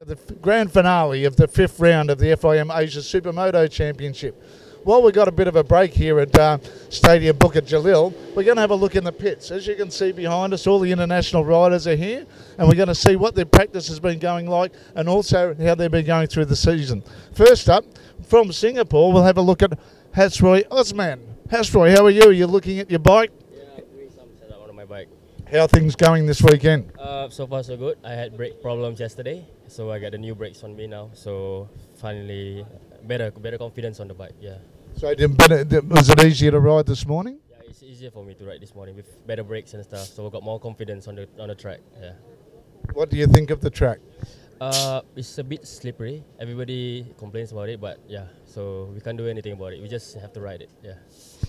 the grand finale of the 5th round of the FIM Asia Supermoto Championship. While we've got a bit of a break here at Stadium BUKIT JALIL, we're going to have a look in the pits. As you can see behind us, all the international riders are here, and we're going to see what their practice has been going like and also how they've been going through the season. First up, from Singapore, we'll have a look at Hasroy Osman. Hasroy, how are you? Are you looking at your bike? Yeah, doing some setup on my bike. How are things going this weekend? So far so good. I had brake problems yesterday, so I got the new brakes on me now. So finally, better confidence on the bike. Yeah. So was it easier to ride this morning? Yeah, it's easier for me to ride this morning with better brakes and stuff. So I got more confidence on the track. Yeah. What do you think of the track? It's a bit slippery. Everybody complains about it, but yeah. So we can't do anything about it. We just have to ride it. Yeah.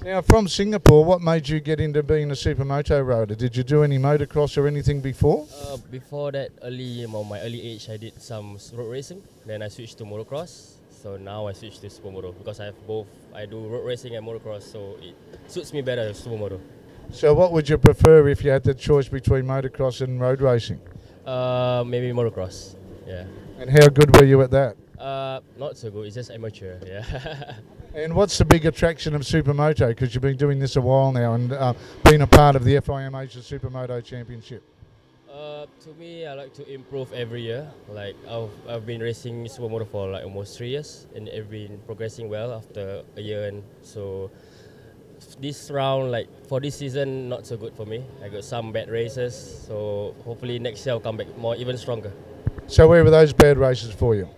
Now, from Singapore, what made you get into being a supermoto rider? Did you do any motocross or anything before? Before that, my early age, I did some road racing. Then I switched to motocross. So now I switched to Supermoto because I have both. I do road racing and motocross, so it suits me better as Supermoto. So what would you prefer if you had the choice between motocross and road racing? Maybe motocross. Yeah. And how good were you at that? Not so good. It's just amateur. Yeah. And what's the big attraction of Supermoto? Because you've been doing this a while now and been a part of the FIM Asia Supermoto Championship. To me, I like to improve every year. Like I've been racing Supermoto for like almost 3 years, and I've been progressing well after a year. And so this round, like for this season, not so good for me. I got some bad races, so hopefully next year I'll come back even stronger. So where were those bad races for you?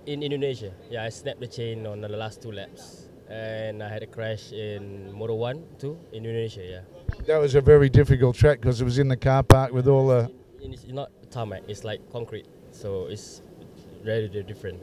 In Indonesia. Yeah, I snapped the chain on the last 2 laps, and I had a crash in Moto 1 too in Indonesia. Yeah. That was a very difficult track because it was in the car park with all the... It's not tarmac, it's like concrete, so it's very different.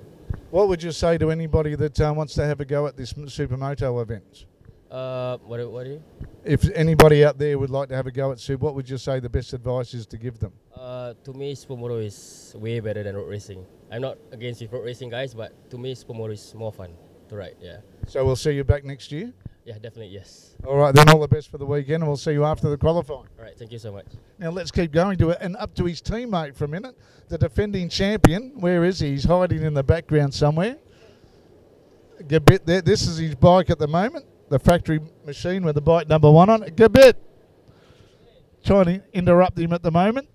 What would you say to anybody that wants to have a go at this Supermoto event? What do you? If anybody out there would like to have a go at Super, what would you say the best advice is to give them? To me, Supermoto is way better than road racing. I'm not against road racing, guys, but to me, Supermoto is more fun to ride. Yeah. So we'll see you back next year? Yeah, definitely, yes. All right, then all the best for the weekend, and we'll see you after the qualifying. All right, thank you so much. Now let's keep going to it, and up to his teammate for a minute, the defending champion. Where is he? He's hiding in the background somewhere. Gabit there. This is his bike at the moment, the factory machine with the bike number 1 on it. Gabit, trying to interrupt him at the moment.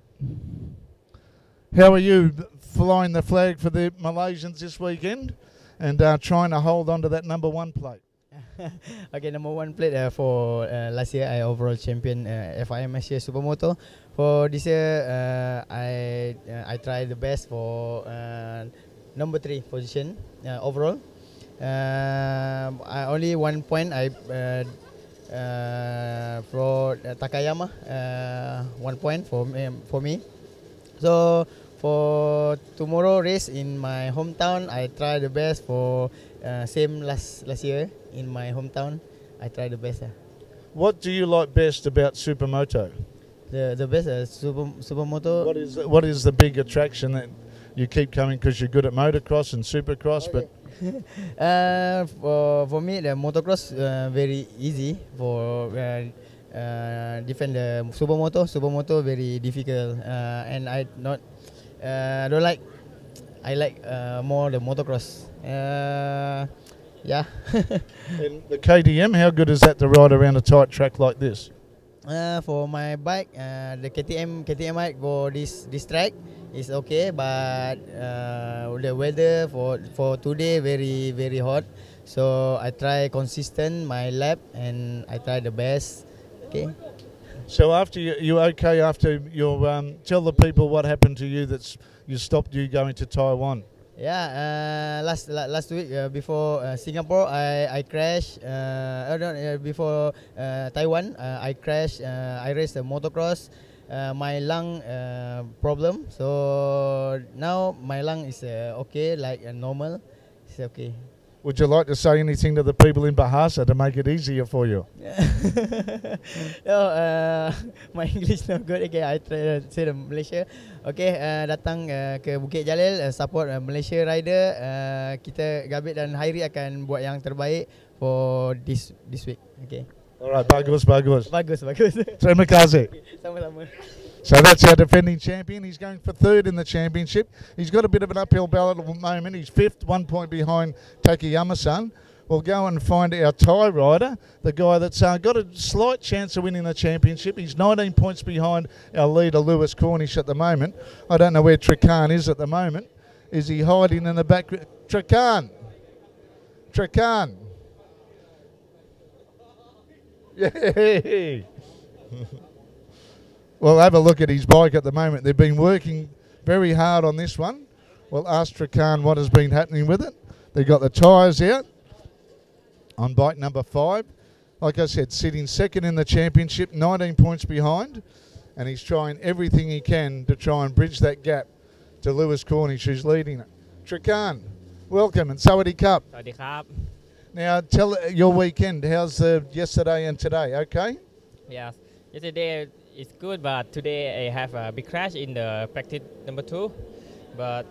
How are you flying the flag for the Malaysians this weekend and trying to hold on to that number 1 plate? Okay, number 1 plate for last year I overall champion FIM Asia Supermoto. For this year I tried the best for number 3 position overall. I only 1 point I for Takayama 1 point for me. So for tomorrow race in my hometown, I try the best for same last year in my hometown. I try the best. What do you like best about Supermoto? The best Supermoto. What is the big attraction that you keep coming because you're good at motocross and supercross? Okay. For me, the motocross very easy for defend the Supermoto. Supermoto very difficult, and I don't like. I like more the motocross. Yeah. And the KTM, how good is that to ride around a tight track like this? For my bike, the KTM bike for this track is okay, but the weather for today very hot. So I try consistent my lap and I try the best. Okay. So after you okay after your tell the people what happened to you that's you stopped you going to Taiwan. Yeah, last week before Singapore, I crashed. Before Taiwan, I crashed. I raced a motocross. My lung problem. So now my lung is okay, like normal. It's okay. Would you like to say anything to the people in Bahasa to make it easier for you? No, my English not good. Okay, I try to say the Malaysia. Okay, datang ke Bukit Jalil, support Malaysia rider. Kita Gabit dan Hairi akan buat yang terbaik for this week. Okay. All right, bagus. Bagus, bagus. Terima kasih. Sama-sama. So that's our defending champion. He's going for third in the championship. He's got a bit of an uphill battle at the moment. He's fifth, 1 point behind Takayama-san. We'll go and find our Thai rider, the guy that's got a slight chance of winning the championship. He's 19 points behind our leader, Lewis Cornish, at the moment. I don't know where Trakan is at the moment. Is he hiding in the back? Trakan. Yay! We'll have a look at his bike at the moment. They've been working very hard on this one. We'll ask Trakan what has been happening with it. They've got the tyres out on bike number 5. Like I said, sitting second in the championship, 19 points behind. And he's trying everything he can to try and bridge that gap to Lewis Cornish, who's leading it. Trakan, welcome, and Sawadee Cup. Sawadee Cup. Now, tell your weekend. How's yesterday and today? Okay? Yes. Yesterday is good, but today I have a big crash in the practice number 2. But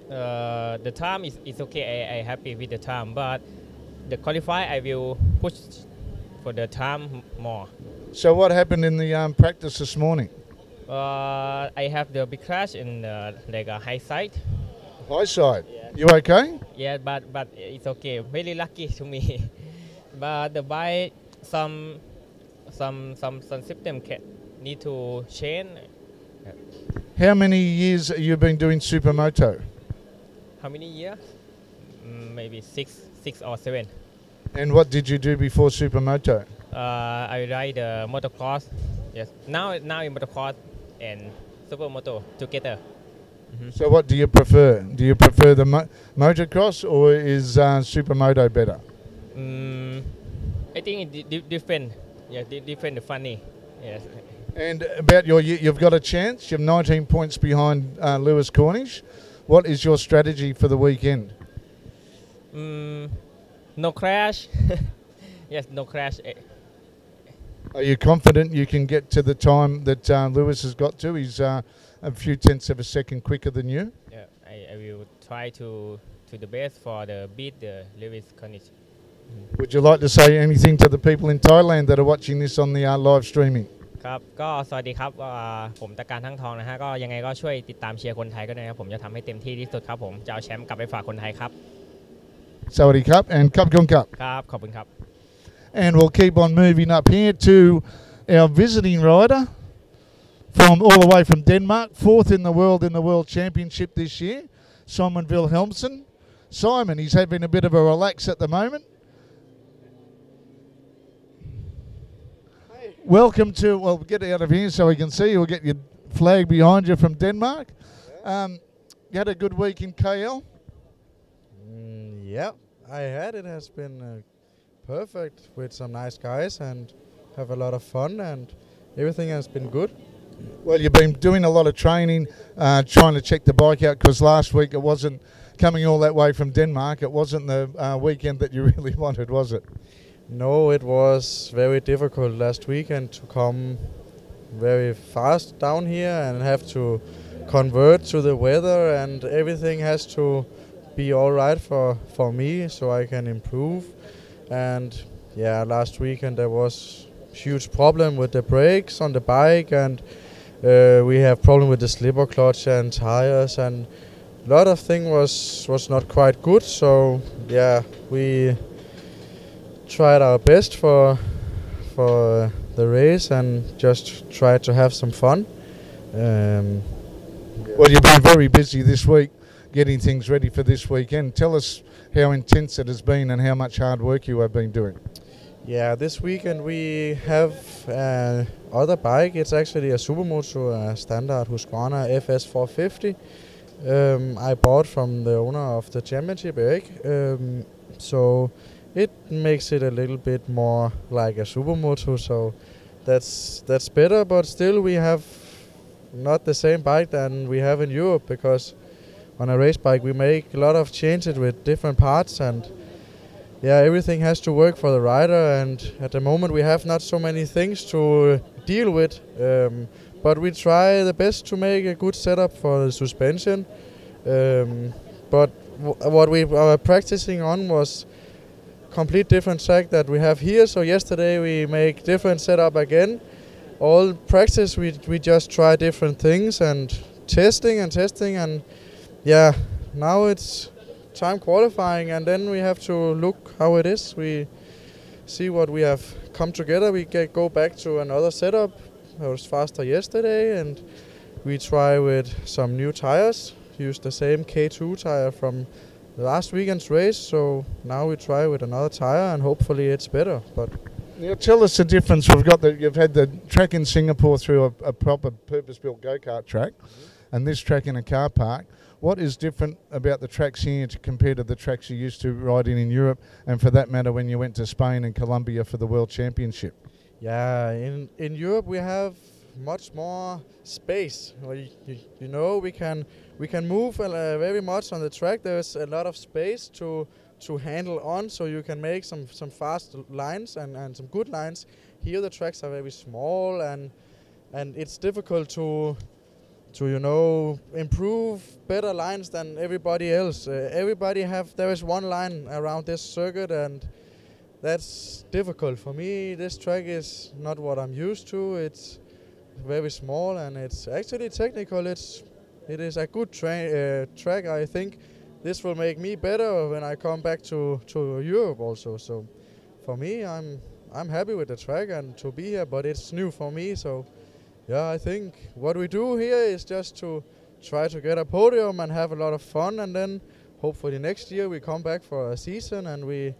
the time is okay. I happy with the time. But the qualify, I will push for the time more. So what happened in the practice this morning? I have the big crash in like a high side. High side. Yeah. You okay? Yeah, but it's okay. Very lucky to me. But the bike some system can need to change. How many years have you been doing Supermoto? How many years? Maybe six or 7. And what did you do before Supermoto? I ride the motocross. Yes. Now in motocross and Supermoto together. So what do you prefer? Do you prefer the motocross or is Supermoto better? I think it different. Yeah, different funny. Yes. And about you've got a chance. You're 19 points behind Lewis Cornish. What is your strategy for the weekend? No crash. Yes, no crash. Are you confident you can get to the time that Lewis has got to? He's a few tenths of a second quicker than you. Yeah, I will try to the best for the beat the Lewis Cornish. Would you like to say anything to the people in Thailand that are watching this on the live streaming? ครับก็สวัสดีครับผมตะการทั้งทองนะฮะก็ยังไงก็ช่วยติดตามเชียร์คนไทยก็ได้นะครับผมจะทำให้เต็มที่ที่สุดครับผมจะเอาแชมป์กลับไปฝากคนไทยครับ Sawadee Cup and Cup Kong Cup. ครับขอบคุณครับ And we'll keep on moving up here to our visiting rider from all the way from Denmark, 4th in the World Championship this year, Simon Wilhelmsen. Simon, he's having a bit of a relax at the moment. Welcome to, well, get out of here so we can see you. We'll get your flag behind you from Denmark. You had a good week in KL? Yeah, I had. It has been perfect with some nice guys and have a lot of fun and everything has been good. Well, you've been doing a lot of training, trying to check the bike out because last week it wasn't coming all that way from Denmark. It wasn't the weekend that you really wanted, was it? No, it was very difficult last weekend to come very fast down here and have to convert to the weather, and everything has to be all right for me so I can improve. And yeah, last weekend there was huge problem with the brakes on the bike, and we have problem with the slipper clutch and tires, and a lot of thing was not quite good. So yeah, we tried our best for the race and just tried to have some fun. Well, you've been very busy this week getting things ready for this weekend. Tell us how intense it has been and how much hard work you have been doing. Yeah, this weekend we have other bike. It's actually a Supermoto, a standard Husqvarna FS 450. I bought from the owner of the championship, Eric. So it makes it a little bit more like a Supermoto, so that's better. But still, we have not the same bike than we have in Europe, because on a race bike we make a lot of changes with different parts, and yeah, everything has to work for the rider. And at the moment we have not so many things to deal with, but we try the best to make a good setup for the suspension. But what we were practicing on was complete different track that we have here. So yesterday we make different setup again. All practice we just try different things and testing and yeah, now it's time qualifying, and then we have to look how it is. We see what we have come together. We go back to another setup. It was faster yesterday, and we try with some new tires. Use the same K2 tire from last weekend's race. So now we try with another tire, and hopefully it's better. But now tell us the difference. We've got you've had the track in Singapore through a proper purpose-built go-kart track, and this track in a car park. What is different about the tracks here compared to the tracks you used to riding in Europe, and for that matter when you went to Spain and Colombia for the World Championship? Yeah, in Europe we have much more space. You know, we can move very much on the track. There's a lot of space to handle on, so you can make some fast lines and some good lines. Here the tracks are very small, and it's difficult to you know, improve better lines than everybody else. There is one line around this circuit, and that's difficult for me. This track is not what I'm used to. It's very small, and it's actually technical. It is a good track. I think this will make me better when I come back to Europe also. So for me, I'm happy with the track and to be here, but it's new for me. So yeah, I think what we do here is just to try to get a podium and have a lot of fun, and then hopefully next year we come back for a season and we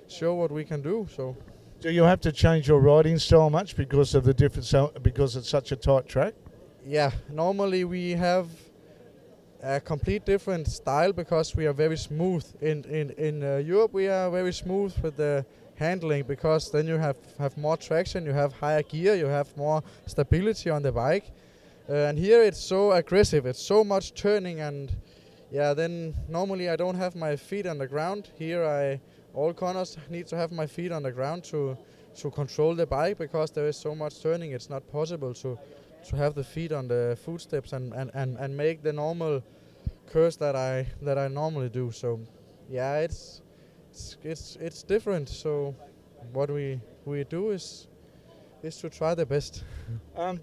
show what we can do. So, do you have to change your riding style much because of the because it's such a tight track? Yeah, normally we have a complete different style because we are very smooth. In Europe we are very smooth with the handling, because then you have more traction, you have higher gear, you have more stability on the bike, and here it's so aggressive, it's so much turning, and yeah, then normally I don't have my feet on the ground. Here all corners need to have my feet on the ground to control the bike, because there is so much turning. It's not possible to have the feet on the footsteps and make the normal curves that I normally do. So yeah, it's different. So what we do is to try the best.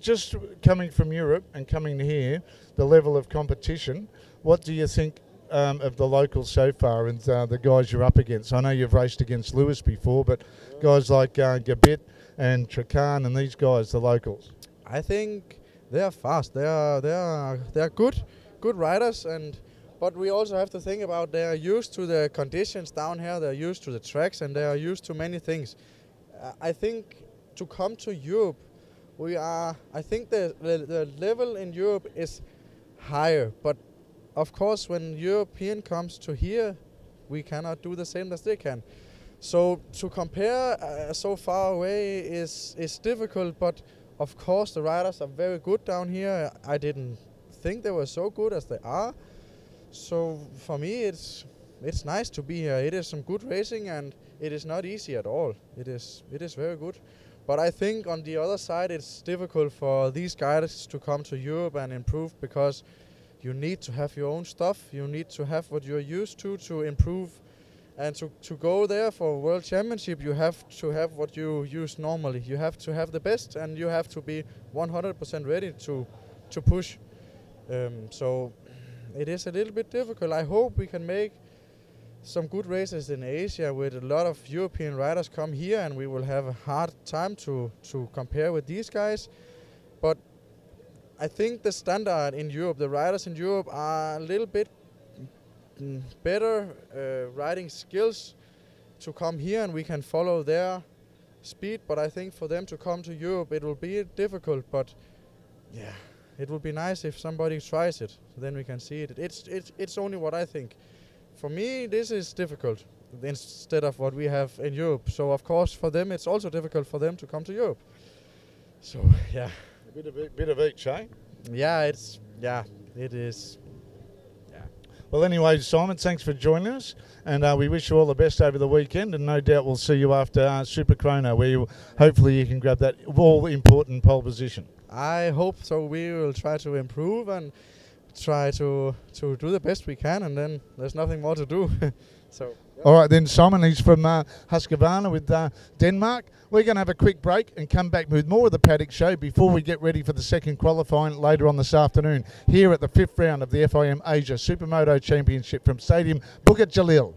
Just coming from Europe and coming here, the level of competition, what do you think of the locals so far and the guys you're up against? I know you've raced against Lewis before, but guys like BUKIT and Trakan and these guys, the locals. I think they are fast. They are good riders, but we also have to think about they are used to the conditions down here. They are used to the tracks, and they are used to many things. I think to come to Europe, I think the level in Europe is higher, but of course when European comes to here, we cannot do the same as they can. So to compare so far away is difficult, but of course the riders are very good down here. I didn't think they were so good as they are. So for me it's nice to be here. It is some good racing, and it is not easy at all. It is very good. But I think on the other side it's difficult for these guys to come to Europe and improve, because you need to have your own stuff. You need to have what you're used to improve. And to go there for World Championship, you have to have what you use normally. You have to have the best, and you have to be 100% ready to push. So it is a little bit difficult. I hope we can make some good races in Asia with a lot of European riders come here, and we will have a hard time to compare with these guys. But I think the standard in Europe, the riders in Europe are a little bit better riding skills to come here, and we can follow their speed. But I think for them to come to Europe, it will be difficult. But yeah, it would be nice if somebody tries it, so then we can see it. It's only what I think. For me, this is difficult instead of what we have in Europe. So of course for them it's also difficult for them to come to Europe. So yeah, a bit of each, eh? Yeah, it is. Yeah. Well, anyway, Simon, thanks for joining us, and we wish you all the best over the weekend, and no doubt we'll see you after Super Chrono, where hopefully you can grab that all-important pole position. I hope so. We will try to improve, and try to do the best we can, and then there's nothing more to do. So. All right, then Simon, he's from Husqvarna with Denmark. We're going to have a quick break and come back with more of the Paddock Show before we get ready for the second qualifying later on this afternoon here at the 5th round of the FIM Asia Supermoto Championship from Stadium BUKIT, JALIL.